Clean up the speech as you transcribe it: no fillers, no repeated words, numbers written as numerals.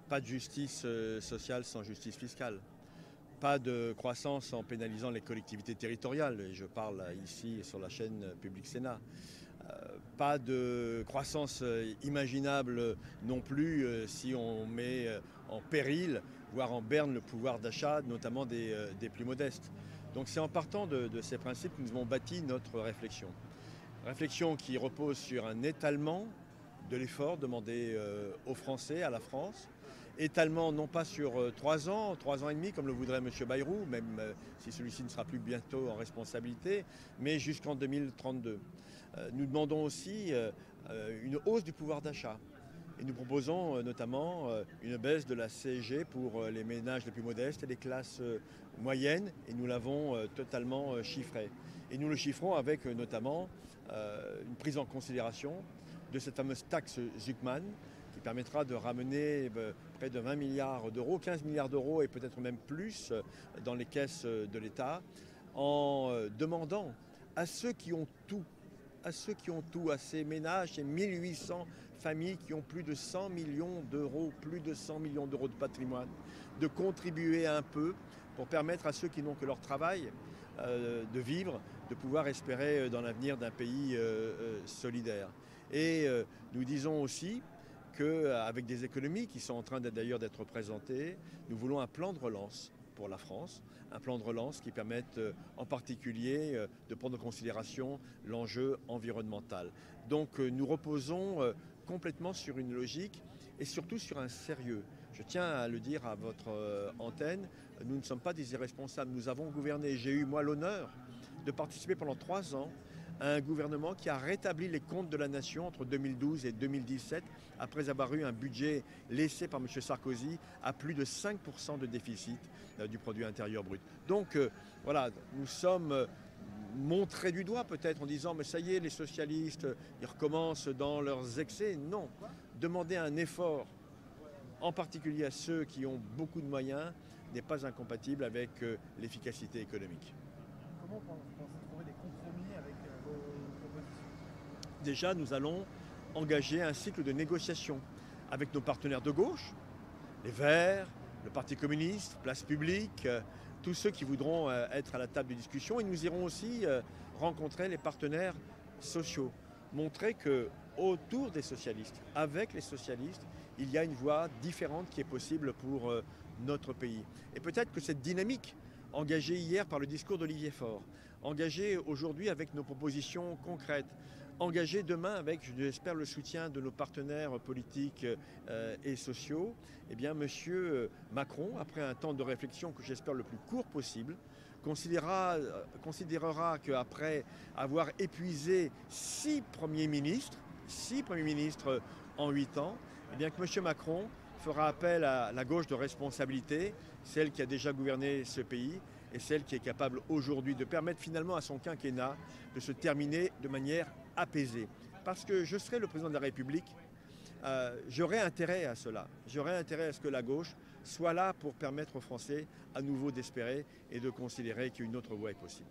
Pas de justice sociale sans justice fiscale. Pas de croissance en pénalisant les collectivités territoriales. Et je parle ici sur la chaîne Public Sénat. Pas de croissance imaginable non plus si on met en péril, voire en berne le pouvoir d'achat, notamment des plus modestes. Donc c'est en partant de ces principes que nous avons bâti notre réflexion. Réflexion qui repose sur un étalement de l'effort demandé aux Français, à la France. Étalement non pas sur 3 ans et demi, comme le voudrait M. Bayrou, même si celui-ci ne sera plus bientôt en responsabilité, mais jusqu'en 2032. Nous demandons aussi une hausse du pouvoir d'achat. Et nous proposons notamment une baisse de la CSG pour les ménages les plus modestes et les classes moyennes, et nous l'avons totalement chiffré. Et nous le chiffrons avec notamment une prise en considération de cette fameuse taxe Zuckman, qui permettra de ramener près de 20 milliards d'euros, 15 milliards d'euros et peut-être même plus dans les caisses de l'État, en demandant à ceux qui ont tout, à ces ménages, ces 1800 familles qui ont plus de 100 millions d'euros, de patrimoine, de contribuer un peu pour permettre à ceux qui n'ont que leur travail de vivre, de pouvoir espérer dans l'avenir d'un pays solidaire. Et nous disons aussi qu'avec des économies qui sont en train d'ailleurs d'être présentées, nous voulons un plan de relance pour la France, un plan de relance qui permette en particulier de prendre en considération l'enjeu environnemental. Donc nous reposons complètement sur une logique et surtout sur un sérieux. Je tiens à le dire à votre antenne, nous ne sommes pas des irresponsables, nous avons gouverné. J'ai eu moi l'honneur de participer pendant 3 ans à un gouvernement qui a rétabli les comptes de la nation entre 2012 et 2017, après avoir eu un budget laissé par M. Sarkozy à plus de 5% de déficit du produit intérieur brut. Donc voilà, nous sommes montrés du doigt peut-être en disant mais ça y est, les socialistes, ils recommencent dans leurs excès. Non, demander un effort, en particulier à ceux qui ont beaucoup de moyens, n'est pas incompatible avec l'efficacité économique. Comment pensez-vous trouver des compromis avec vos propositions? Déjà, nous allons engager un cycle de négociation avec nos partenaires de gauche, les Verts, le Parti communiste, Place publique, tous ceux qui voudront être à la table de discussion. Et nous irons aussi rencontrer les partenaires sociaux, montrer que autour des socialistes, avec les socialistes, il y a une voie différente qui est possible pour notre pays. Et peut-être que cette dynamique engagée hier par le discours d'Olivier Faure, engagée aujourd'hui avec nos propositions concrètes, engagée demain avec, je l'espère, le soutien de nos partenaires politiques et sociaux, eh bien, M. Macron, après un temps de réflexion que j'espère le plus court possible, considérera qu'après avoir épuisé 6 premiers ministres en 8 ans, eh bien, que M. Macron fera appel à la gauche de responsabilité, celle qui a déjà gouverné ce pays et celle qui est capable aujourd'hui de permettre finalement à son quinquennat de se terminer de manière apaisée. Parce que je serai le président de la République, j'aurai intérêt à cela. J'aurai intérêt à ce que la gauche soit là pour permettre aux Français à nouveau d'espérer et de considérer qu'une autre voie est possible.